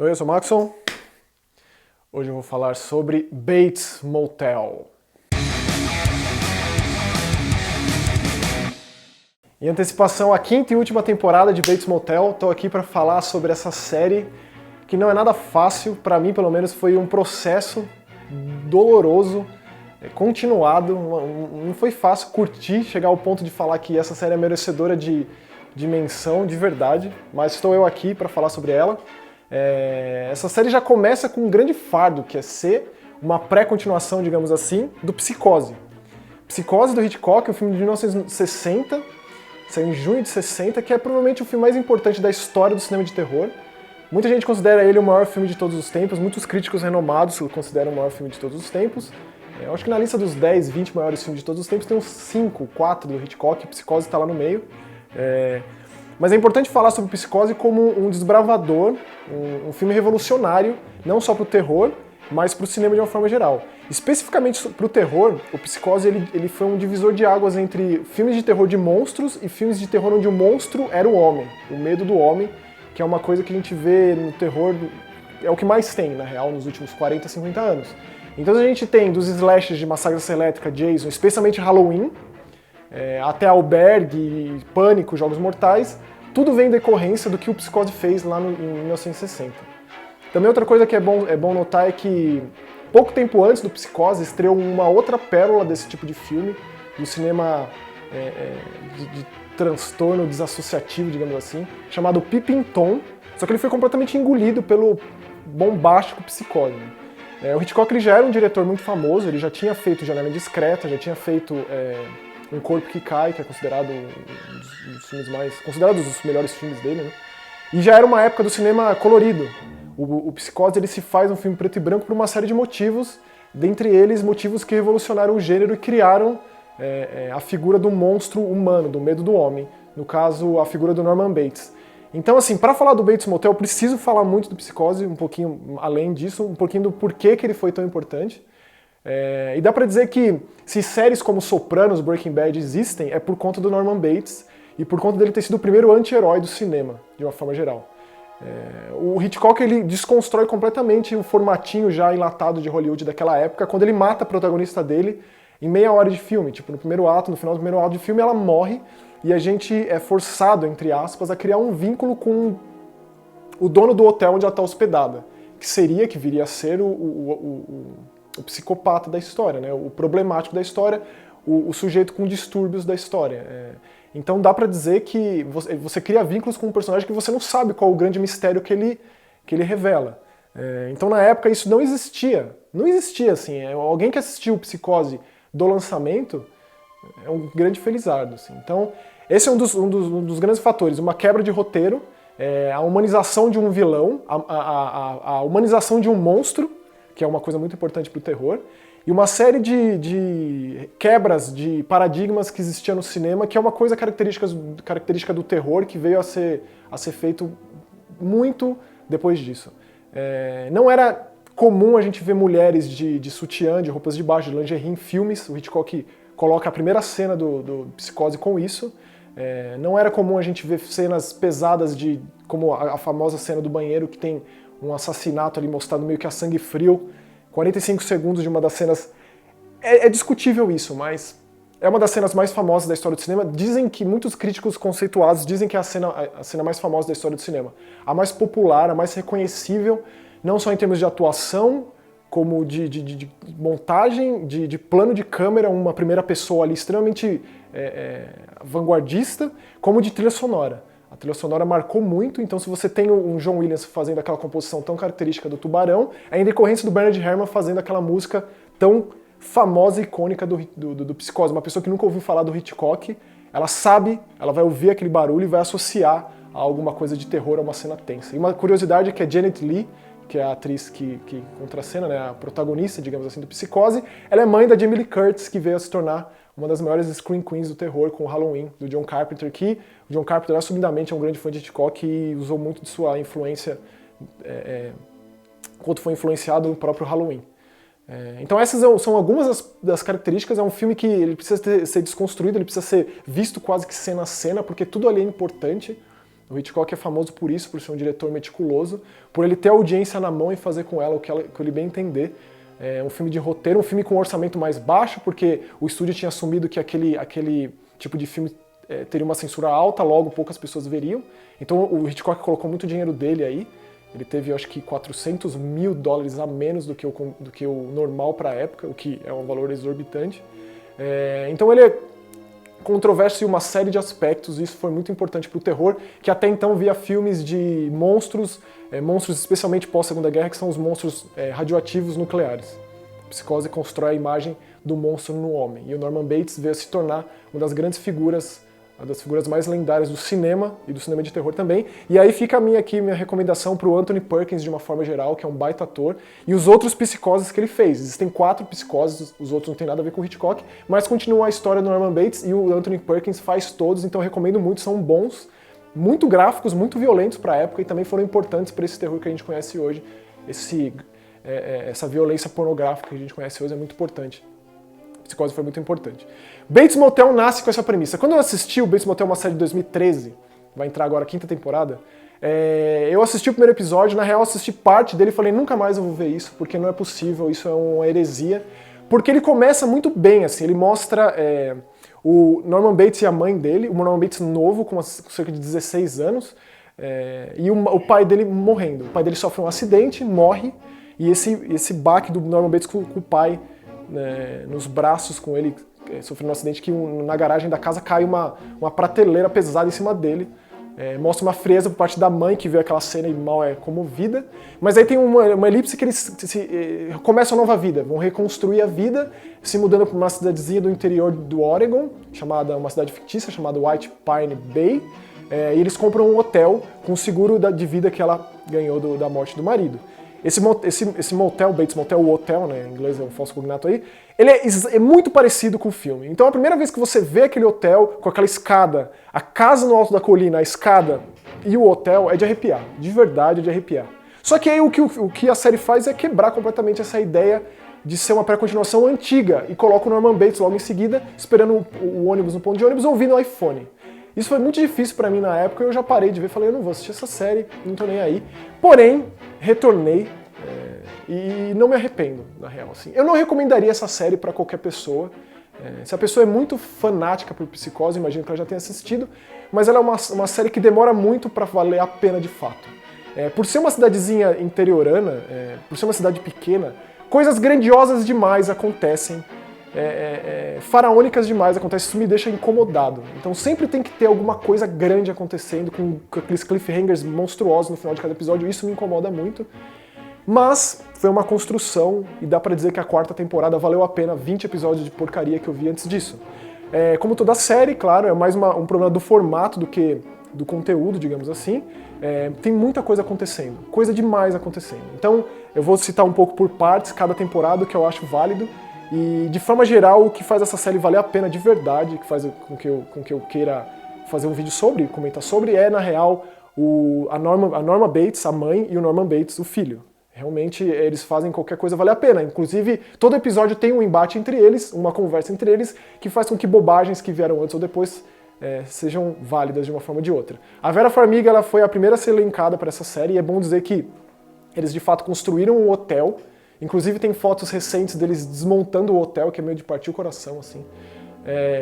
Oi, eu sou o Maxon. Hoje eu vou falar sobre Bates Motel. Em antecipação à quinta e última temporada de Bates Motel, estou aqui para falar sobre essa série que não é nada fácil, para mim pelo menos foi um processo doloroso, continuado, não foi fácil curtir, chegar ao ponto de falar que essa série é merecedora de menção, de verdade, mas estou eu aqui para falar sobre ela. Essa série já começa com um grande fardo, que é ser uma pré-continuação, digamos assim, do Psicose. Psicose do Hitchcock, um filme de 1960, saiu em junho de 60, que é provavelmente o filme mais importante da história do cinema de terror. Muita gente considera ele o maior filme de todos os tempos, muitos críticos renomados o consideram o maior filme de todos os tempos. Eu acho que na lista dos 10, 20 maiores filmes de todos os tempos tem uns 5, 4 do Hitchcock, Psicose está lá no meio. Mas é importante falar sobre Psicose como um desbravador, um filme revolucionário, não só para o terror, mas para o cinema de uma forma geral. Especificamente para o terror, o Psicose ele foi um divisor de águas entre filmes de terror de monstros e filmes de terror onde o monstro era o homem, o medo do homem, que é uma coisa que a gente vê no terror, é o que mais tem, na real, nos últimos 40, 50 anos. Então a gente tem dos slashers de Massacre da Serra Elétrica, Jason, especialmente Halloween, até Albergue, Pânico, Jogos Mortais, tudo vem em decorrência do que o Psicose fez lá em 1960. Também outra coisa que é bom notar é que pouco tempo antes do Psicose estreou uma outra pérola desse tipo de filme, do cinema de transtorno desassociativo, digamos assim, chamado Peeping Tom, só que ele foi completamente engolido pelo bombástico Psicose. O Hitchcock ele já era um diretor muito famoso, ele já tinha feito Janela Indiscreta, já tinha feito Um Corpo que Cai, que é considerado um dos filmes considerados os melhores filmes dele, né? E já era uma época do cinema colorido. O Psicose ele se faz um filme preto e branco por uma série de motivos, dentre eles motivos que revolucionaram o gênero e criaram a figura do monstro humano, do medo do homem, no caso a figura do Norman Bates. Então assim, para falar do Bates Motel eu preciso falar muito do Psicose, um pouquinho além disso, um pouquinho do porquê que ele foi tão importante. E dá pra dizer que se séries como Sopranos, Breaking Bad existem, é por conta do Norman Bates e por conta dele ter sido o primeiro anti-herói do cinema, de uma forma geral. O Hitchcock ele desconstrói completamente o formatinho já enlatado de Hollywood daquela época, quando ele mata a protagonista dele em meia hora de filme. Tipo, no final do primeiro ato de filme ela morre e a gente é forçado, entre aspas, a criar um vínculo com o dono do hotel onde ela está hospedada, que viria a ser o psicopata da história, né? O problemático da história, o sujeito com distúrbios da história. Então dá pra dizer que você cria vínculos com um personagem que você não sabe qual o grande mistério que ele revela. Então na época isso não existia. Não existia assim. Alguém que assistiu Psicose do lançamento é um grande felizardo. Assim. Então esse é um dos grandes fatores. Uma quebra de roteiro, a humanização de um vilão, a humanização de um monstro, que é uma coisa muito importante para o terror, e uma série de quebras de paradigmas que existiam no cinema, que é uma coisa característica do terror que veio a ser feito muito depois disso. Não era comum a gente ver mulheres de sutiã, de roupas de baixo, de lingerie em filmes. O Hitchcock coloca a primeira cena do Psicose com isso. Não era comum a gente ver cenas pesadas, como a famosa cena do banheiro, que tem um assassinato ali mostrado meio que a sangue frio, 45 segundos de uma das cenas. É discutível isso, mas é uma das cenas mais famosas da história do cinema. Dizem que muitos críticos conceituados dizem que é a cena mais famosa da história do cinema. A mais popular, a mais reconhecível, não só em termos de atuação, como de montagem, de plano de câmera, uma primeira pessoa ali extremamente vanguardista, como de trilha sonora. A trilha sonora marcou muito, então se você tem um John Williams fazendo aquela composição tão característica do Tubarão, é em decorrência do Bernard Herrmann fazendo aquela música tão famosa e icônica do Psicose. Uma pessoa que nunca ouviu falar do Hitchcock, ela sabe, ela vai ouvir aquele barulho e vai associar a alguma coisa de terror, a uma cena tensa. E uma curiosidade é que a Janet Leigh, que é a atriz que contracena, né, a protagonista, digamos assim, do Psicose, ela é mãe da Jamie Lee Curtis, que veio a se tornar uma das maiores screen queens do terror com o Halloween, do John Carpenter, que o John Carpenter assumidamente é um grande fã de Hitchcock e usou muito de sua influência quanto foi influenciado no próprio Halloween. Então essas são algumas das características. É um filme que ele precisa ser desconstruído, ele precisa ser visto quase que cena a cena, porque tudo ali é importante. O Hitchcock é famoso por isso, por ser um diretor meticuloso, por ele ter a audiência na mão e fazer com ela o que ele bem entender. É um filme de roteiro, um filme com um orçamento mais baixo, porque o estúdio tinha assumido que aquele tipo de filme teria uma censura alta, logo poucas pessoas veriam. Então o Hitchcock colocou muito dinheiro dele aí. Ele teve, eu acho que, $400 mil a menos do que o normal para a época, o que é um valor exorbitante. Então ele é controverso em uma série de aspectos, e isso foi muito importante para o terror, que até então via filmes de monstros, monstros especialmente pós-Segunda Guerra, que são os monstros radioativos nucleares. A Psicose constrói a imagem do monstro no homem, e o Norman Bates veio a se tornar uma das grandes figuras, uma das figuras mais lendárias do cinema, e do cinema de terror também. E aí fica minha recomendação para o Anthony Perkins, de uma forma geral, que é um baita ator, e os outros Psicoses que ele fez. Existem 4 Psicoses, os outros não tem nada a ver com o Hitchcock, mas continua a história do Norman Bates, e o Anthony Perkins faz todos, então eu recomendo muito, são bons, muito gráficos, muito violentos para a época, e também foram importantes para esse terror que a gente conhece hoje. Essa violência pornográfica que a gente conhece hoje é muito importante. Psicose foi muito importante. Bates Motel nasce com essa premissa. Quando eu assisti o Bates Motel, uma série de 2013, vai entrar agora a 5ª temporada, eu assisti o primeiro episódio, na real assisti parte dele e falei, nunca mais eu vou ver isso, porque não é possível, isso é uma heresia. Porque ele começa muito bem, assim, ele mostra o Norman Bates e a mãe dele, o Norman Bates novo, com cerca de 16 anos, e o pai dele morrendo. O pai dele sofre um acidente, morre, e esse baque do Norman Bates com o pai nos braços, com ele sofrendo um acidente que na garagem da casa cai uma prateleira pesada em cima dele. Mostra uma frieza por parte da mãe, que vê aquela cena e mal é comovida. Mas aí tem uma elipse que eles começam a nova vida, vão reconstruir a vida, se mudando para uma cidadezinha do interior do Oregon, uma cidade fictícia chamada White Pine Bay. E eles compram um hotel com o seguro de vida que ela ganhou da morte do marido. Esse motel, Bates Motel, o hotel, né, em inglês é um falso cognato aí, ele é muito parecido com o filme. Então a primeira vez que você vê aquele hotel com aquela escada, a casa no alto da colina, a escada e o hotel, é de arrepiar, de verdade é de arrepiar. Só que aí o que a série faz é quebrar completamente essa ideia de ser uma pré-continuação antiga e coloca o Norman Bates logo em seguida, esperando o ônibus no ponto de ônibus, ouvindo o iPhone. Isso foi muito difícil pra mim na época, eu já parei de ver, falei, eu não vou assistir essa série, não tô nem aí. Porém, retornei e não me arrependo, na real. Assim. Eu não recomendaria essa série pra qualquer pessoa. Se a pessoa é muito fanática por Psicose, imagino que ela já tenha assistido, mas ela é uma série que demora muito pra valer a pena de fato. Por ser uma cidadezinha interiorana, por ser uma cidade pequena, coisas grandiosas demais acontecem. Faraônicas demais acontece, isso me deixa incomodado. Então sempre tem que ter alguma coisa grande acontecendo, com aqueles cliffhangers monstruosos no final de cada episódio, isso me incomoda muito. Mas foi uma construção, e dá pra dizer que a 4ª temporada valeu a pena 20 episódios de porcaria que eu vi antes disso. Como toda série, claro, é mais um problema do formato do que do conteúdo, digamos assim. Tem muita coisa acontecendo, coisa demais acontecendo. Então eu vou citar um pouco por partes cada temporada, que eu acho válido. E, de forma geral, o que faz essa série valer a pena de verdade, que faz com que eu queira fazer um vídeo sobre, comentar sobre, na real, a Norma Bates, a mãe, e o Norman Bates, o filho. Realmente, eles fazem qualquer coisa valer a pena. Inclusive, todo episódio tem um embate entre eles, uma conversa entre eles, que faz com que bobagens que vieram antes ou depois sejam válidas de uma forma ou de outra. A Vera Farmiga ela foi a primeira a ser elencada para essa série, e é bom dizer que eles, de fato, construíram um hotel. Inclusive tem fotos recentes deles desmontando o hotel, que é meio de partir o coração, assim.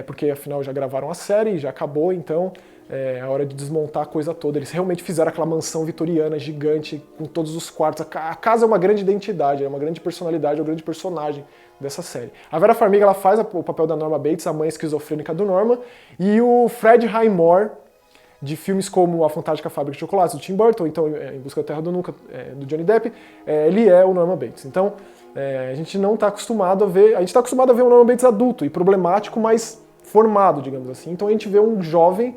Porque afinal já gravaram a série, já acabou, então é a hora de desmontar a coisa toda. Eles realmente fizeram aquela mansão vitoriana gigante, com todos os quartos. A casa é uma grande identidade, é uma grande personalidade, é um grande personagem dessa série. A Vera Farmiga ela faz o papel da Norma Bates, a mãe esquizofrênica do Norman, e o Fred Highmore, de filmes como A Fantástica Fábrica de Chocolates, do Tim Burton, então Em Busca da Terra do Nunca, do Johnny Depp, ele é o Norman Bates. Então, a gente não está acostumado a ver... A gente está acostumado a ver um Norman Bates adulto e problemático, mas formado, digamos assim. Então a gente vê um jovem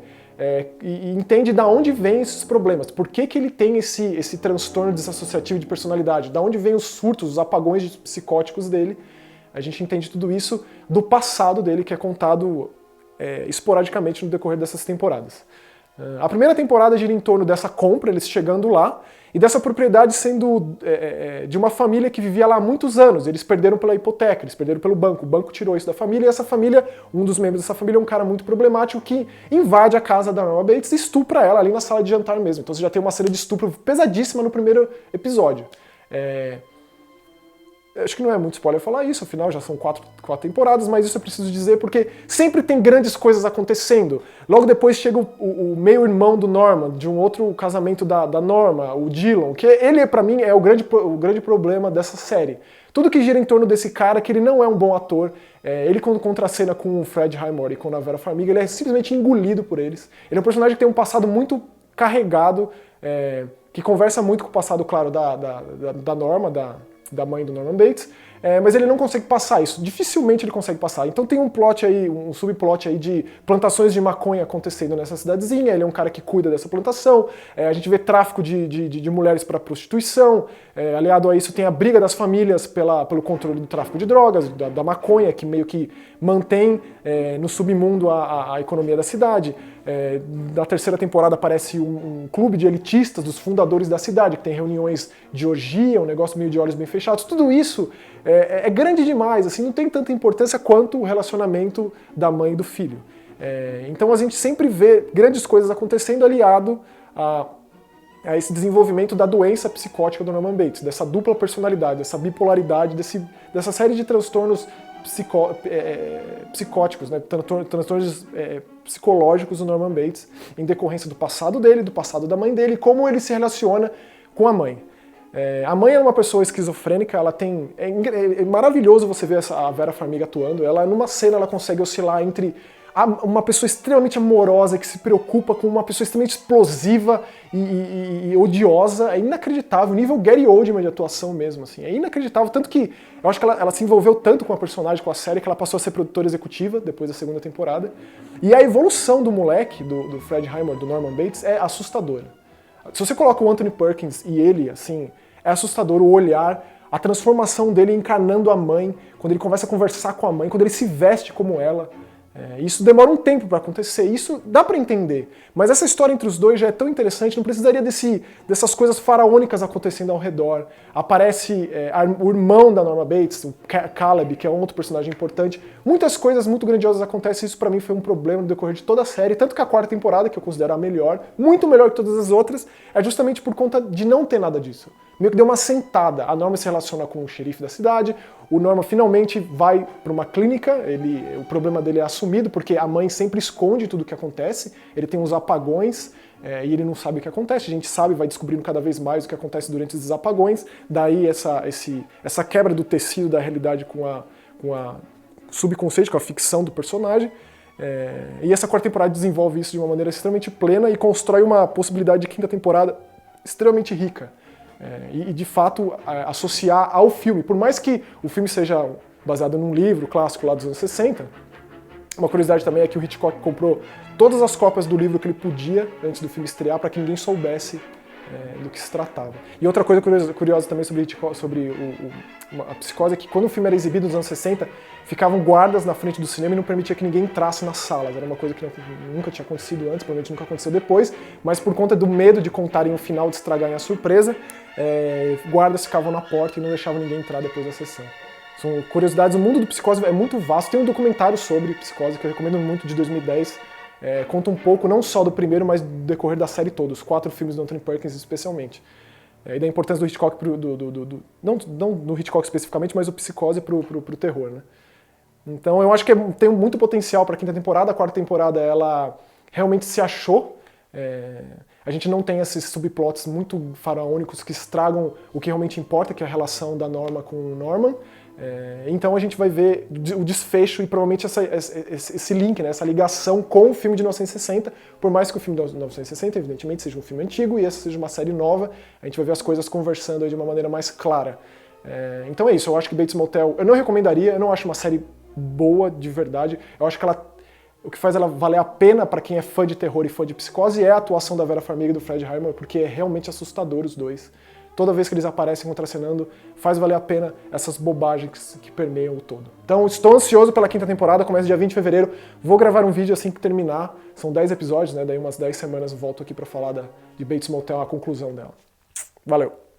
e entende de onde vêm esses problemas. Por que ele tem esse transtorno desassociativo de personalidade? Da onde vêm os surtos, os apagões psicóticos dele? A gente entende tudo isso do passado dele, que é contado esporadicamente no decorrer dessas temporadas. A primeira temporada gira em torno dessa compra, eles chegando lá, e dessa propriedade sendo de uma família que vivia lá há muitos anos. Eles perderam pela hipoteca, eles perderam pelo banco. O banco tirou isso da família e essa família, um dos membros dessa família é um cara muito problemático que invade a casa da Norma Bates e estupra ela ali na sala de jantar mesmo. Então você já tem uma cena de estupro pesadíssima no primeiro episódio. Acho que não é muito spoiler falar isso, afinal já são quatro temporadas, mas isso eu preciso dizer porque sempre tem grandes coisas acontecendo. Logo depois chega o meio-irmão do Norman, de um outro casamento da Norma, o Dylan, que ele, pra mim, é o grande problema dessa série. Tudo que gira em torno desse cara, que ele não é um bom ator, ele quando contracena com o Fred Highmore e com a Vera Farmiga, ele é simplesmente engolido por eles. Ele é um personagem que tem um passado muito carregado, que conversa muito com o passado, claro, da Norma, da mãe do Norman Bates, mas ele não consegue passar isso, dificilmente ele consegue passar. Então tem um plot aí, um subplot aí de plantações de maconha acontecendo nessa cidadezinha, ele é um cara que cuida dessa plantação, a gente vê tráfico de mulheres para prostituição, aliado a isso tem a briga das famílias pelo controle do tráfico de drogas, da maconha, que meio que mantém no submundo a economia da cidade. Na terceira temporada aparece um clube de elitistas dos fundadores da cidade, que tem reuniões de orgia, um negócio meio de olhos bem fechados. Tudo isso é grande demais, assim, não tem tanta importância quanto o relacionamento da mãe e do filho. Então a gente sempre vê grandes coisas acontecendo aliado a esse desenvolvimento da doença psicótica do Norman Bates, dessa dupla personalidade, dessa bipolaridade, dessa série de transtornos psicóticos, né? Transtornos psicológicos do Norman Bates, em decorrência do passado dele, do passado da mãe dele, como ele se relaciona com a mãe. A mãe é uma pessoa esquizofrênica, ela tem... É maravilhoso você ver a Vera Farmiga atuando, ela numa cena ela consegue oscilar entre uma pessoa extremamente amorosa, que se preocupa com uma pessoa extremamente explosiva e odiosa, é inacreditável, nível Gary Oldman de atuação mesmo, assim, é inacreditável, tanto que eu acho que ela se envolveu tanto com a personagem, com a série, que ela passou a ser produtora executiva depois da segunda temporada, e a evolução do moleque, do Fred Highmore, do Norman Bates, é assustadora. Se você coloca o Anthony Perkins e ele, assim, é assustador o olhar, a transformação dele encarnando a mãe, quando ele começa a conversar com a mãe, quando ele se veste como ela. Isso demora um tempo para acontecer, isso dá para entender, mas essa história entre os dois já é tão interessante, não precisaria dessas coisas faraônicas acontecendo ao redor. Aparece o irmão da Norma Bates, o Caleb, que é um outro personagem importante. Muitas coisas muito grandiosas acontecem, isso para mim foi um problema no decorrer de toda a série, tanto que a quarta temporada, que eu considero a melhor, muito melhor que todas as outras, é justamente por conta de não ter nada disso. Meio que deu uma sentada, a Norma se relaciona com o xerife da cidade, o Norman finalmente vai para uma clínica, o problema dele é assumido, porque a mãe sempre esconde tudo o que acontece, ele tem uns apagões e ele não sabe o que acontece, a gente sabe, vai descobrindo cada vez mais o que acontece durante esses apagões, daí essa quebra do tecido da realidade com a subconsciente, com a ficção do personagem, e essa quarta temporada desenvolve isso de uma maneira extremamente plena e constrói uma possibilidade de quinta temporada extremamente rica. E de fato associar ao filme, por mais que o filme seja baseado num livro clássico lá dos anos 60, uma curiosidade também é que o Hitchcock comprou todas as cópias do livro que ele podia antes do filme estrear para que ninguém soubesse do que se tratava. E outra coisa curiosa também sobre a Psicose é que quando o filme era exibido nos anos 60, ficavam guardas na frente do cinema e não permitia que ninguém entrasse nas salas. Era uma coisa que nunca tinha acontecido antes, provavelmente nunca aconteceu depois, mas por conta do medo de contarem o final, de estragarem a surpresa, guardas ficavam na porta e não deixavam ninguém entrar depois da sessão. São curiosidades, o mundo do Psicose é muito vasto, tem um documentário sobre Psicose que eu recomendo muito, de 2010, conta um pouco não só do primeiro, mas do decorrer da série toda, os 4 filmes do Anthony Perkins especialmente. E da importância do Hitchcock, não do Hitchcock especificamente, mas o Psicose pro terror, né? Então eu acho que tem muito potencial para a quinta temporada, a quarta temporada ela realmente se achou, a gente não tem esses subplots muito faraônicos que estragam o que realmente importa, que é a relação da Norma com o Norman. Então a gente vai ver o desfecho e provavelmente esse link, né, essa ligação com o filme de 1960, por mais que o filme de 1960 evidentemente seja um filme antigo e essa seja uma série nova, a gente vai ver as coisas conversando aí de uma maneira mais clara. Então é isso, eu acho que Bates Motel, eu não recomendaria, eu não acho uma série boa de verdade, eu acho que o que faz ela valer a pena para quem é fã de terror e fã de Psicose é a atuação da Vera Farmiga e do Fred Highmore, porque é realmente assustador os dois. Toda vez que eles aparecem contracenando, faz valer a pena essas bobagens que permeiam o todo. Então, estou ansioso pela quinta temporada, começa dia 20 de fevereiro. Vou gravar um vídeo assim que terminar. São 10 episódios, né? Daí umas 10 semanas eu volto aqui para falar de Bates Motel, a conclusão dela. Valeu!